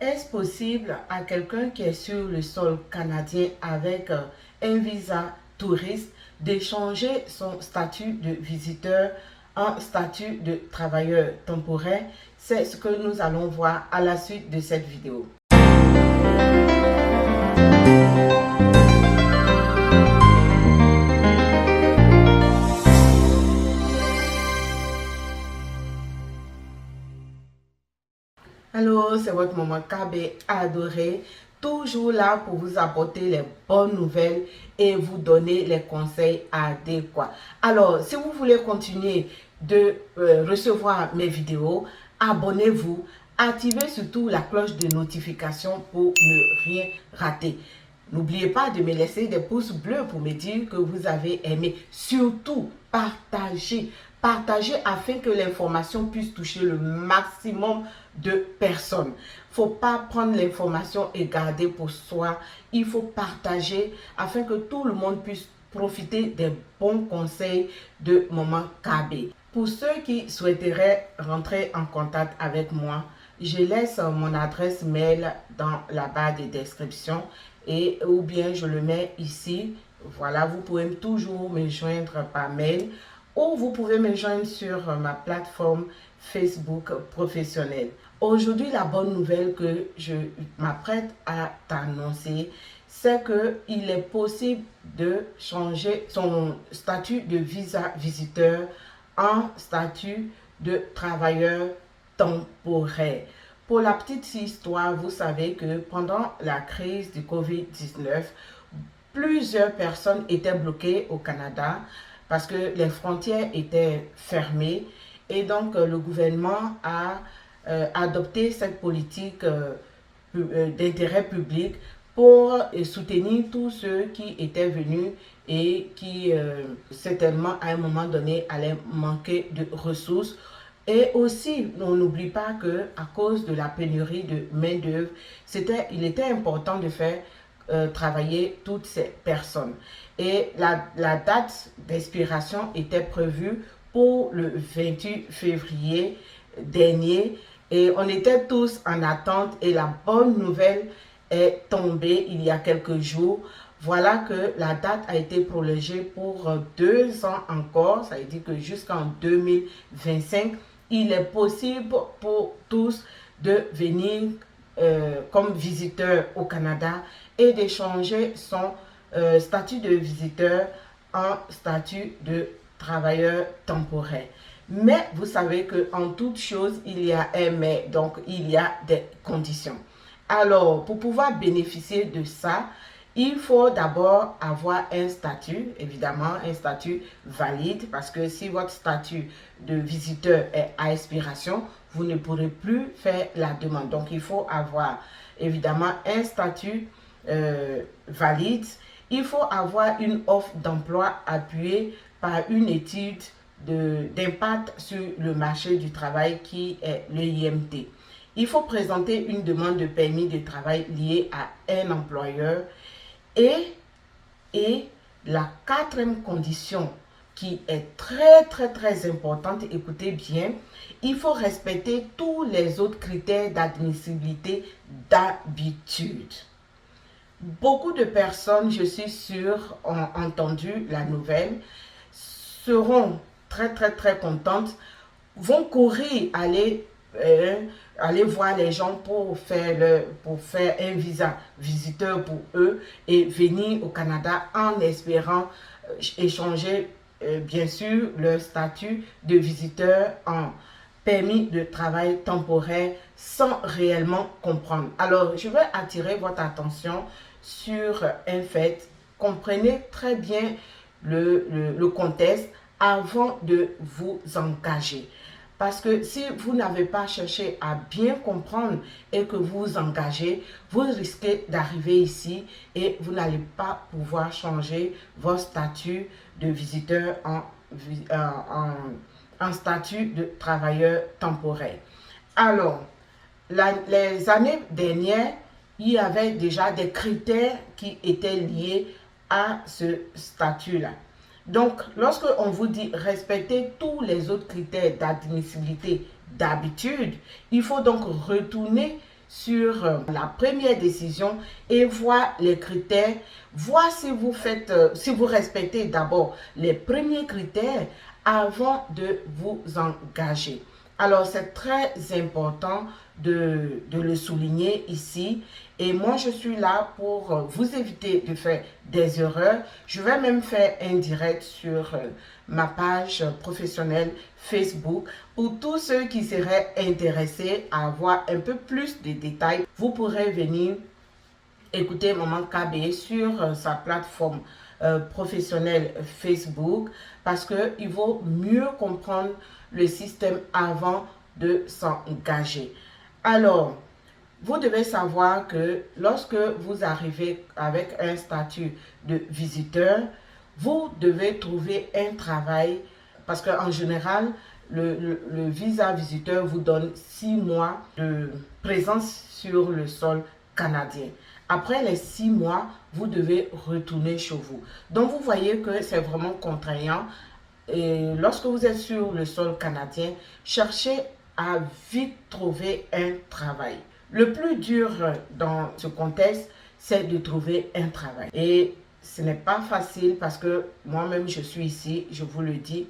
Est-ce possible à quelqu'un qui est sur le sol canadien avec un visa touriste d'échanger son statut de visiteur en statut de travailleur temporaire? C'est ce que nous allons voir à la suite de cette vidéo. Allô, c'est votre maman KB adorée, toujours là pour vous apporter les bonnes nouvelles et vous donner les conseils adéquats. Alors, si vous voulez continuer de recevoir mes vidéos, abonnez-vous, activez surtout la cloche de notification pour ne rien rater. N'oubliez pas de me laisser des pouces bleus pour me dire que vous avez aimé. Surtout, partagez. Partagez afin que l'information puisse toucher le maximum de personnes. Il ne faut pas prendre l'information et garder pour soi. Il faut partager afin que tout le monde puisse profiter des bons conseils de Maman KB. Pour ceux qui souhaiteraient rentrer en contact avec moi, je laisse mon adresse mail dans la barre de description et ou bien je le mets ici. Voilà, vous pouvez toujours me joindre par mail ou vous pouvez me joindre sur ma plateforme Facebook professionnelle. Aujourd'hui, la bonne nouvelle que je m'apprête à t'annoncer, c'est qu'il est possible de changer son statut de visa visiteur en statut de travailleur temporaire. Pour la petite histoire, vous savez que pendant la crise du COVID-19, plusieurs personnes étaient bloquées au Canada parce que les frontières étaient fermées et donc le gouvernement a adopté cette politique d'intérêt public pour soutenir tous ceux qui étaient venus et qui certainement à un moment donné allaient manquer de ressources. Et aussi, on n'oublie pas que à cause de la pénurie de main-d'œuvre, il était important de faire travailler toutes ces personnes. Et la date d'expiration était prévue pour le 28 février dernier. Et on était tous en attente et la bonne nouvelle est tombée il y a quelques jours. Voilà que la date a été prolongée pour 2 ans encore. Ça veut dire que jusqu'en 2025, il est possible pour tous de venir comme visiteur au Canada et d'échanger son statut de visiteur en statut de travailleur temporaire. Mais vous savez qu'en toute chose, il y a un mais, donc il y a des conditions. Alors, pour pouvoir bénéficier de ça, il faut d'abord avoir un statut, évidemment un statut valide, parce que si votre statut de visiteur est à expiration, vous ne pourrez plus faire la demande. Donc, il faut avoir évidemment un statut valide. Il faut avoir une offre d'emploi appuyée par une étude d'impact sur le marché du travail qui est le IMT. Il faut présenter une demande de permis de travail liée à un employeur et la quatrième condition qui est très importante, écoutez bien, il faut respecter tous les autres critères d'admissibilité d'habitude. Beaucoup de personnes, je suis sûre, ont entendu la nouvelle, seront très contentes, vont courir aller voir les gens pour faire un visa visiteur pour eux et venir au Canada en espérant échanger bien sûr leur statut de visiteur en permis de travail temporaire sans réellement comprendre. Alors, je vais attirer votre attention sur un fait. Comprenez très bien le contexte avant de vous engager. Parce que si vous n'avez pas cherché à bien comprendre et que vous vous engagez, vous risquez d'arriver ici et vous n'allez pas pouvoir changer votre statut de visiteur en statut de travailleur temporaire. Alors, les années dernières, il y avait déjà des critères qui étaient liés à ce statut-là. Donc, lorsque on vous dit respecter tous les autres critères d'admissibilité d'habitude, il faut donc retourner sur la première décision et voir les critères, voir si vous faites, si vous respectez d'abord les premiers critères avant de vous engager. Alors, c'est très important de le souligner ici. Et moi, je suis là pour vous éviter de faire des erreurs. Je vais même faire un direct sur ma page professionnelle Facebook. Pour tous ceux qui seraient intéressés à avoir un peu plus de détails, vous pourrez venir écouter Maman KB sur sa plateforme professionnelle Facebook parce qu'il vaut mieux comprendre le système avant de s'engager. Alors, vous devez savoir que lorsque vous arrivez avec un statut de visiteur, vous devez trouver un travail parce qu'en général, le visa visiteur vous donne 6 mois de présence sur le sol canadien. Après les 6 mois, vous devez retourner chez vous. Donc, vous voyez que c'est vraiment contraignant. Et lorsque vous êtes sur le sol canadien, cherchez à vite trouver un travail. Le plus dur dans ce contexte, c'est de trouver un travail. Et ce n'est pas facile parce que moi-même, je suis ici, je vous le dis.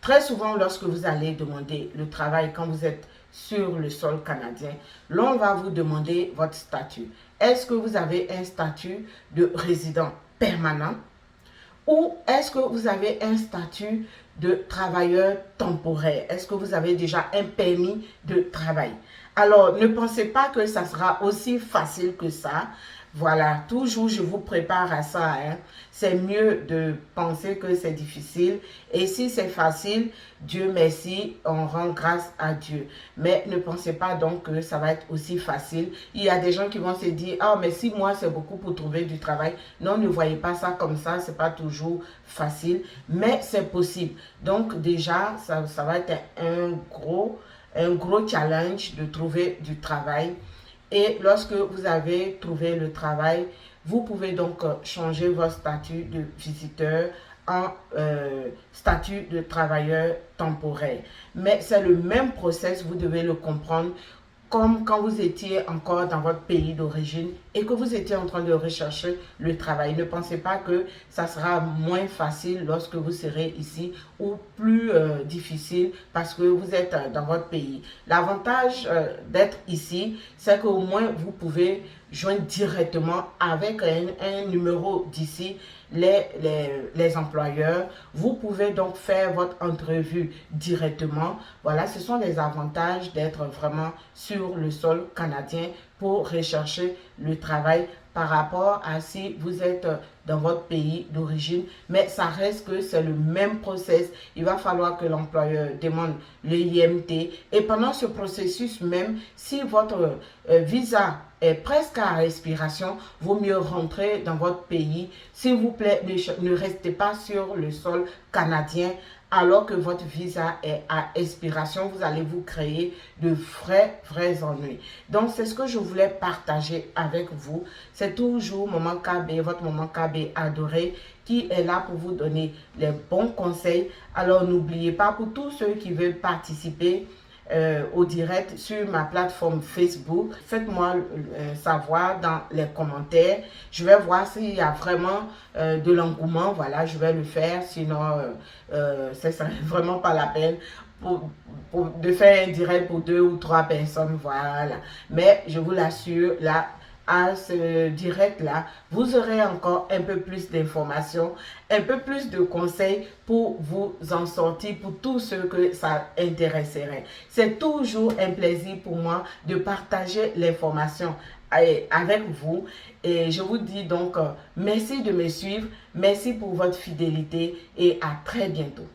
Très souvent, lorsque vous allez demander le travail quand vous êtes sur le sol canadien, l'on va vous demander votre statut. Est-ce que vous avez un statut de résident permanent ou est-ce que vous avez un statut de travailleur temporaire? Est-ce que vous avez déjà un permis de travail? Alors, ne pensez pas que ça sera aussi facile que ça. Voilà, toujours je vous prépare à ça. Hein. C'est mieux de penser que c'est difficile. Et si c'est facile, Dieu merci, on rend grâce à Dieu. Mais ne pensez pas donc que ça va être aussi facile. Il y a des gens qui vont se dire, ah, mais 6 mois, c'est beaucoup pour trouver du travail. Non, ne voyez pas ça comme ça. C'est pas toujours facile, mais c'est possible. Donc, déjà, ça va être un gros challenge de trouver du travail. Et lorsque vous avez trouvé le travail, vous pouvez donc changer votre statut de visiteur en statut de travailleur temporaire. Mais c'est le même process, vous devez le comprendre, comme quand vous étiez encore dans votre pays d'origine et que vous étiez en train de rechercher le travail. Ne pensez pas que ça sera moins facile lorsque vous serez ici ou plus difficile parce que vous êtes dans votre pays. L'avantage d'être ici, c'est qu'au moins vous pouvez joindre directement avec un numéro d'ici les employeurs. Vous pouvez donc faire votre entrevue directement. Voilà, ce sont les avantages d'être vraiment sur le sol canadien pour rechercher le travail par rapport à si vous êtes dans votre pays d'origine. Mais ça reste que c'est le même process. Il va falloir que l'employeur demande le IMT. Et pendant ce processus même, si votre visa est presque à expiration, vaut mieux rentrer dans votre pays. S'il vous plaît, ne restez pas sur le sol canadien alors que votre visa est à expiration. Vous allez vous créer de vrais ennuis. Donc, c'est ce que je voulais partager avec vous. C'est toujours Maman KB, votre Maman KB adorée, qui est là pour vous donner les bons conseils. Alors, n'oubliez pas, pour tous ceux qui veulent participer au direct sur ma plateforme Facebook, faites-moi savoir dans les commentaires. Je vais voir s'il y a vraiment de l'engouement. Voilà, je vais le faire. Sinon, ce ne serait vraiment pas la peine de faire un direct pour 2 ou 3 personnes. Voilà. Mais je vous l'assure, là, à ce direct-là, vous aurez encore un peu plus d'informations, un peu plus de conseils pour vous en sortir, pour tous ceux que ça intéresserait. C'est toujours un plaisir pour moi de partager l'information avec vous. Et je vous dis donc merci de me suivre, merci pour votre fidélité et à très bientôt.